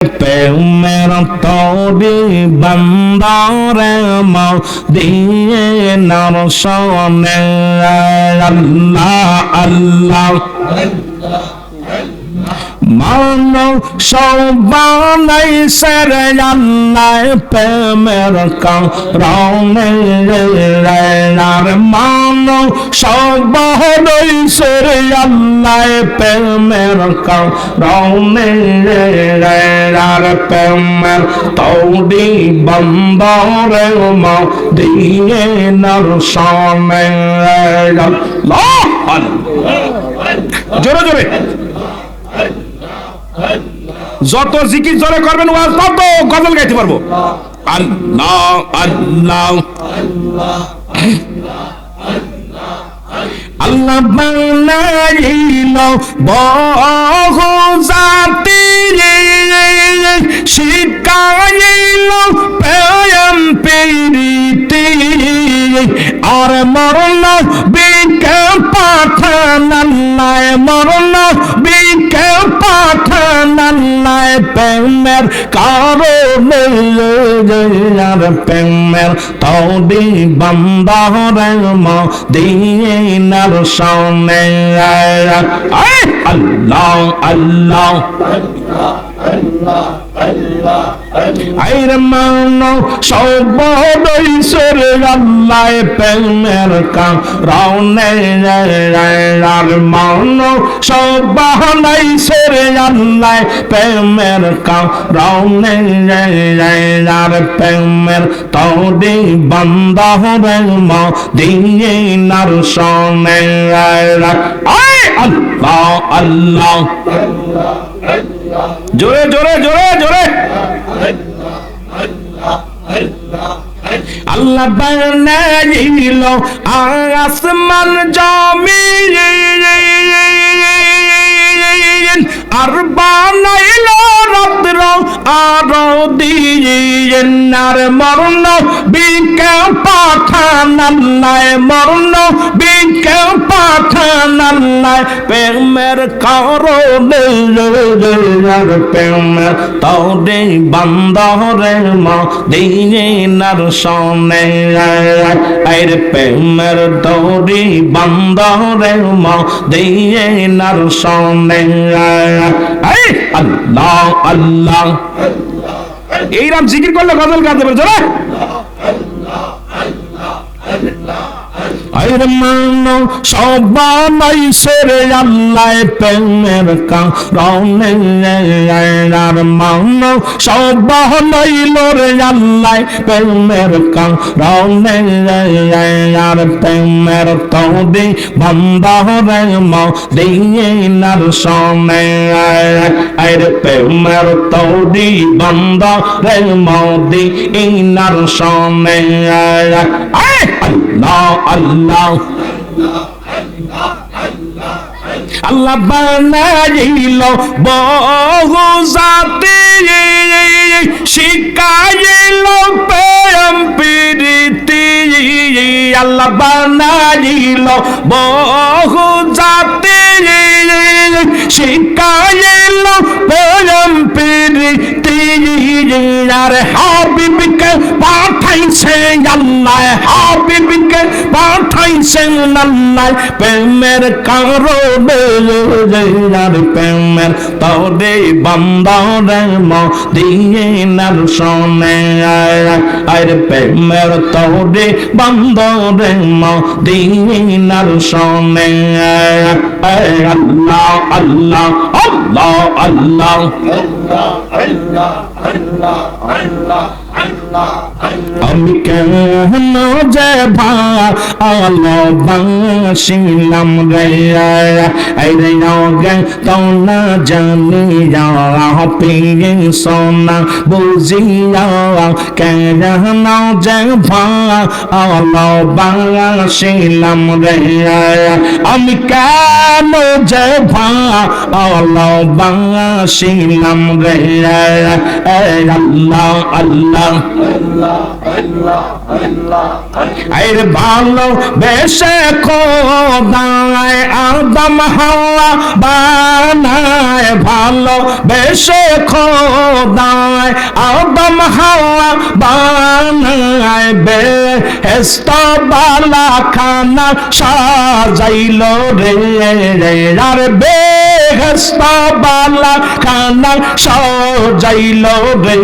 প্রেমের তরি বান্দারে মদিনার শনে আল্লাহ আল্লাহ মানব সবাই সেরে আল্লাহ প্রেমের কারণে আর মানব সবাই সেরে আল্লাহ প্রেমের কারণে আর প্রেমের তৌরি বন্দরে মদিনার শনে আল্লাহ জোরে জোরে যত জিকির জোরে করবেন ওয়াজ তত গজল গাইতে পারবো। আল্লাহ আল্লাহ আল্লাহ বানাইল বহু জাতি শিখাইল প্রেম প্রীতি আর মরণ বিকে পাঠান আল্লাহ মরণ বিকে পাঠান আল্লাহ প্রেমের কারণে আর প্রেমের তৌরি বান্দারে মদিনার শনে আল্লাহ আল্লাহ আইরে মানো সবাই সেরে আল্লাহ প্রেমের কারণে আর মানো সবাই সেরে আল্লাহ প্রেমের কারণে আর প্রেমের তৌরি বান্দারে মদিনার শনে আল্লাহ আল্লাহ জোরে জোরে জোরে জোরে আল্লাহ বানাইল আসমান জমিন আর বানাইল রাত্র আর দিন আর মরণ বিকে পাঠান আল্লাহ মরণ বিকে পাঠান আল্লাহ প্রেমের কারণে আর প্রেমের তৌরি বান্দারে মদিনার শনে আইরে প্রেমের তৌরি বান্দারে মদিনার শনে আল্লাহ আল্লাহ এইরকম জিকির করলে গজল গাইতে পারছো না। আইরে মানো সবাই সেরে আল্লাহ প্রেমের কারণে আর মানো সবাই লোরে আল্লাহ প্রেমের কারণে আর প্রেমের তৌরি বান্দারে মদিনার শনে আইরে প্রেমের তৌরি বান্দারে মদিনার শনে আল্লাহ আল্লাহ আল্লাহ বানাইল বহু জাতি শিখাইল প্রেম প্রীতি আল্লাহ বানাইল বহু জাতি শিখাইল প্রেম প্রীতি আর হাবিবকে পাঠাইছে আল্লাহ হাবিবকে পাঠাইছে আল্লাহ প্রেমের কারণে আর প্রেমের তৌরি বান্দারে মদিনার শনে আর প্রেমের তৌরি বান্দারে মদিনার শনে আল্লাহ আল্লাহ আল্লাহ আল্লাহ আমি কেন যে ভালোবাসিলাম রে আইরে গে তো না জানি পিয়ে সোনা বুঝিয়া কেন যে ভালোবাসিলাম রে আমি কেন যে ভালোবাসিলাম রে আল্লাহ আল্লাহ আরে ভালো বেশে খোদায় আদম হাওয়া বানায় ভালো বেশে খোদায় আদম হাওয়া বানায় বেহেশত বালা খানা সাজাইলো রে আর বেহেশত বালা খানা সাজাইলো রে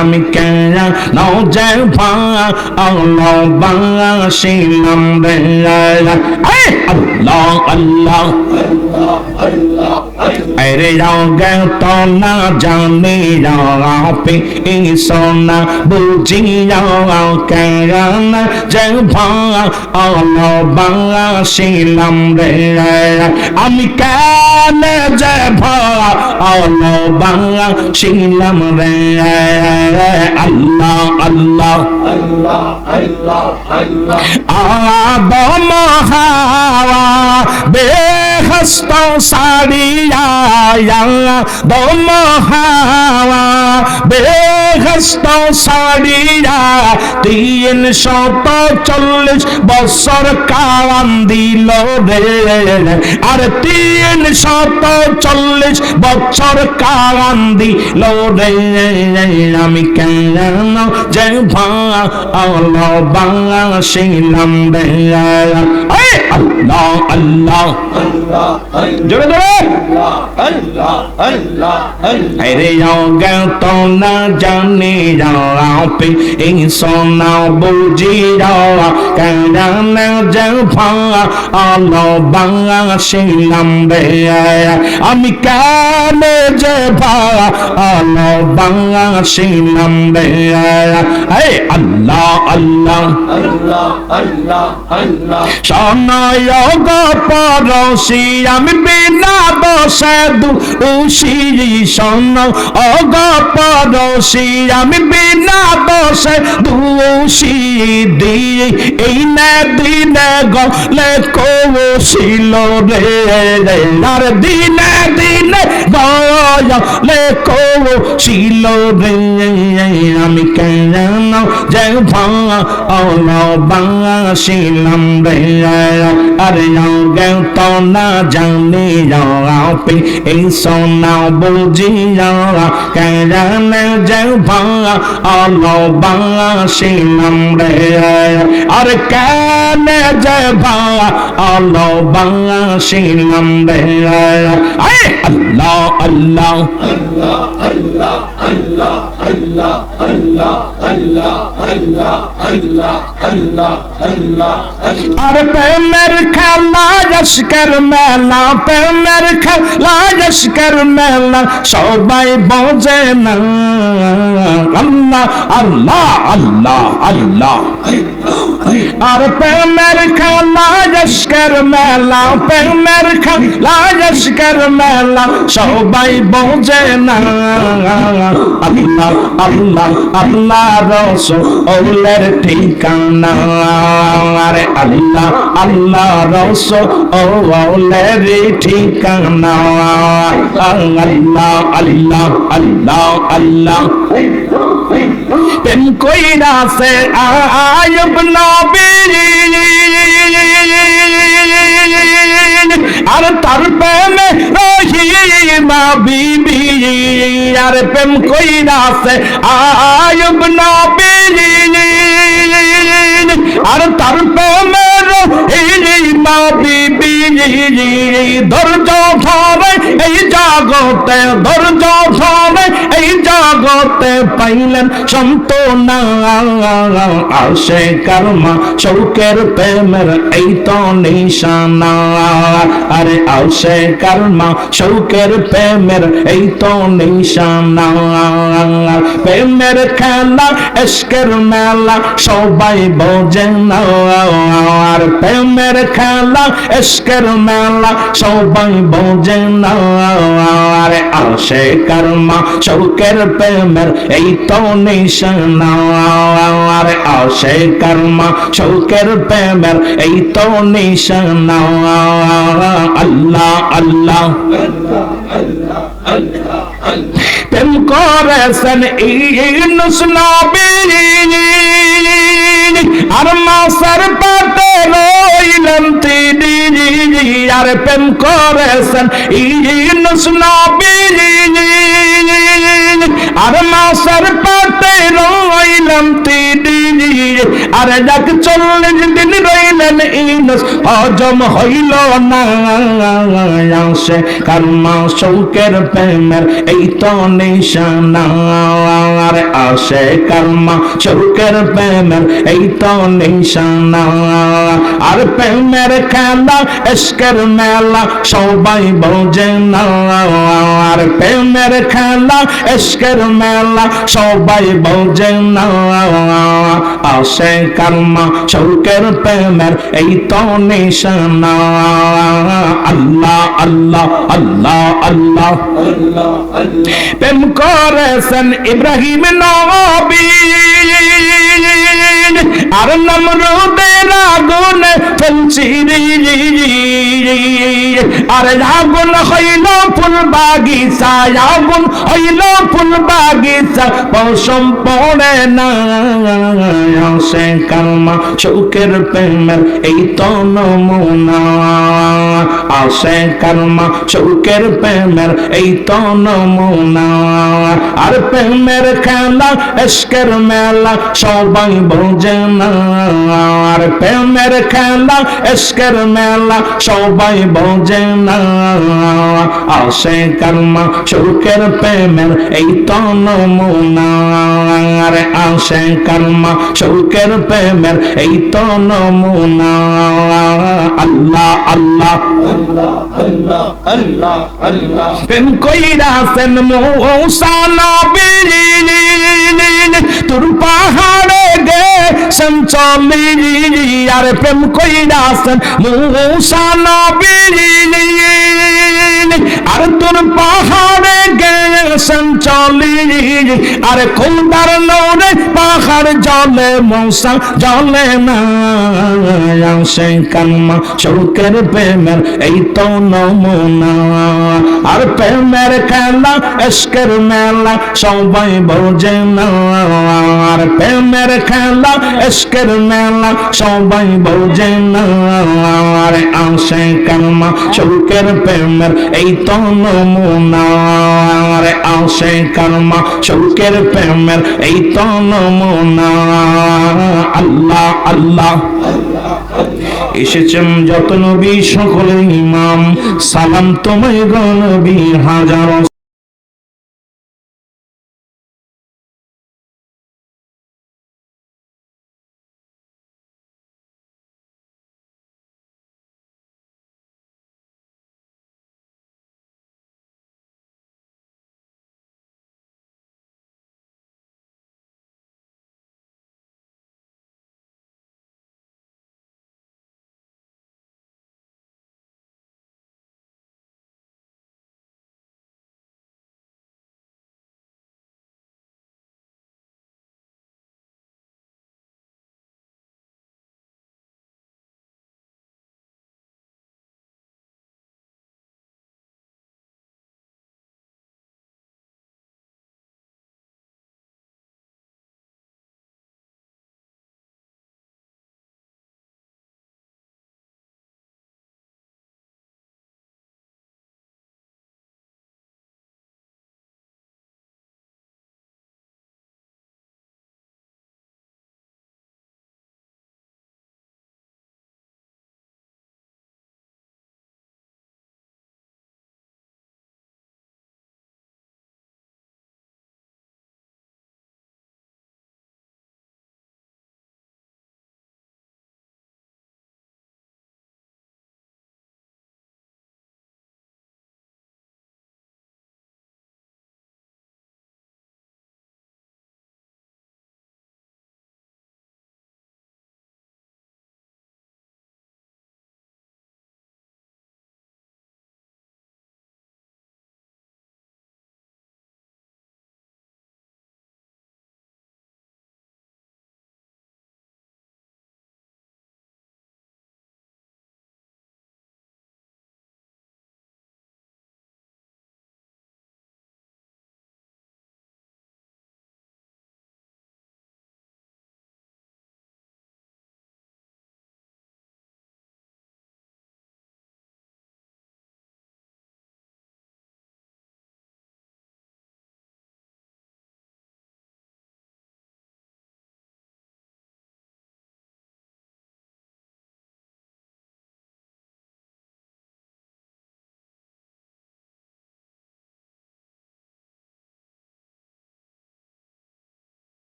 আমি কেন নজে ভালো বাসিলাম রে আল্লাহ আল্লাহ अरे रोगे तो ना जाने पे सोना बुझी कहन जय भालो बाशिलाम रे আমি কেন যে ভালো বাসিলাম রে আল্লাহ আল্লাহ আদম হাওয়া বেহেশত সারিয়া দম হাওয়া বেহেশত সারিয়া 340 বছর কান্দিল রে আর 340 বছর কান্দিল রে আমি কেন যে ভালো বাসিলাম রে আল্লাহ আল্লাহ জোরে জোরে अरे योगे तो न जाने पे सोना बुझी कहन जब बाशिलाम रे আমি কেন যে ভালো বাসিলাম রে আল্লাহ আল্লাহ শোনায় গো পড়শি আমি বিনা দোষে দোষী শোনো অগ পড়শি আমি বিনা দোষে দোষী দিয়ে এই না দিনে গলে কৌশিল রে আর দিনে দিনে গলে কৌশিল রে আমি কেন যে ভালো বাসিলাম রে আরে গে তো না জানি पे सोना बुझी कहन जे भालो बासिलाम रे और कहन जे भालो बासिलाम रे अल्लाह अल्लाह और पे मेरे खाला लश्कर मेला पे मेरे खाला लश्कर मेला सबाई बोझे ना अल्लाह अल्लाह अल्लाह अल्लाह और पे मेरे खाला लश्कर मेला पे मेरे खाला लश्कर मेला सबाई बोझे ना अल्लाह अल्लाह अल्लाह रसूलेर ठिकाना अरे अल्लाह अल्लाह रसूलेर ठिकाना अल्लाह अल्लाह अल्लाह अल्लाह प्रेम कोइरा से आयब नबी আর তার প্রেমে রহিমা বিবি আর প্রেম কইরা আছে আয়ুব নবী আর তার প্রেমে রহিমা বিবি ধৈর্য ধরে এই জগতে ধৈর্য ধরে এই জগতে পাইলেন সন্তনা আসে কর্মা শৌকের প্রেমের এই তো নিশানা আরে আসে কর্মা শৌকের প্রেমের এই তো নিশানা প্রেমের খেলা ইশকের মেলা সবাই বোঝে না আর প্রেমের খেলা ইশকের মেলা সবাই বোঝে না আরে আসে কর্মা শৌকের প্রেমের এই তো নিশানা আরে আসে কর্মা শৌকের প্রেমের এই তো নিশানা আল্লাহ আল্লাহ প্রেম করেছেন ইউনূস নবী আর মাছের পেটে রইলেন তিনি আর প্রেম করেছেন ইউনূস নবী আর মাছের পেটে রইলেন তিনি আর যাক 40 দিন রইলেন ইউনূস হজম হইল না সে কারমা শৌকের প্রেমের এই তো নিশানা আর আসে কারমা শৌকের প্রেমের এই তো নিশানা আর প্রেমের খেলা ইশকের মেলা সবাই বোঝে না আর প্রেমের খেলা ইশকের মেলা সবাই বোঝে না আসে কারমা শৌকের প্রেমের এই তো নিশানা আল্লাহ আল্লাহ আল্লাহ আল্লাহ প্রেম করেছেন ইব্রাহিম নবী আর নমরুদের আগুনে ফেলছি আর আগুন হইল ফুল বাগিচা আগুন হইল ফুল বাগিচা পশম পড়ে না সে কালমা শৌকের প্রেমের এই তো নমুনা আসে কালমা শৌকের প্রেমের এই তো নমুনা আর প্রেমের খেলা ইশকের মেলা সবাই বোঝে না আর প্রেমের খেলা ইশকের মেলা সবাই বোঝে না আসে কালমা শৌকের প্রেমের এই তো নমুনা আর আসে কালমা শৌকের প্রেমের এই তো নমুনা আল্লাহ আল্লাহ প্রেম কইরাছেন মূসা নবী তোর পাহাড়ে গেছেন চলি আর প্রেম কইরাছেন মূসা নবী আর তোর পাহাড়ে গেছেন চলি আর খোদার নূরে পাহাড় জলে মূসা জলে না সে কালমা শৌকের প্রেমের এই তো নমুনা আর প্রেমের খেলা ইশকের মেলা সবাই বোঝে না আর প্রেমের খেলা ইশকের মেলা সবাই বোঝে না আর আসে কালমা শৌকের প্রেমের এই তো নমুনা আর আসে কালমা শৌকের প্রেমের এই তো নমুনা আল্লাহ আল্লাহ এসেছেন যত নবী সকল ইমাম সালাম তোমায় গো নবী হাজার